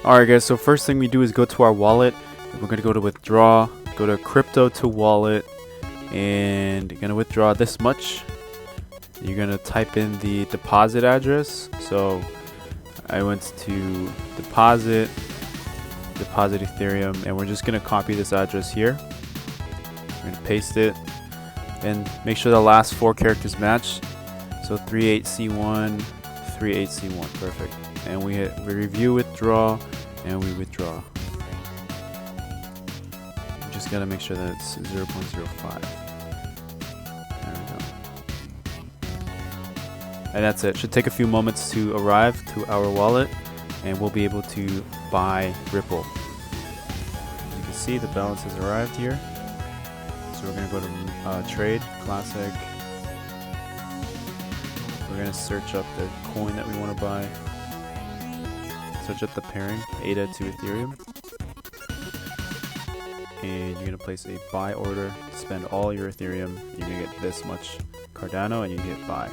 Alright guys, so first thing we do is go to our wallet. We're going to go to withdraw, go to crypto to wallet, and you're going to withdraw this much. You're going to type in the deposit address. So I went to deposit Ethereum, and we're just going to copy this address here. We're going to paste it and make sure the last 4 characters match. So 38C1, 38C1, perfect. And we review withdraw, and we withdraw. You just gotta make sure that it's 0.05. There we go. And that's it. Should take a few moments to arrive to our wallet, and we'll be able to buy Ripple. As you can see, the balance has arrived here. So we're gonna go to trade, classic. We're gonna search up the coin that we want to buy. Search up the pairing, ADA to Ethereum. And you're gonna place a buy order, spend all your Ethereum. You're gonna get this much Cardano, and you hit buy.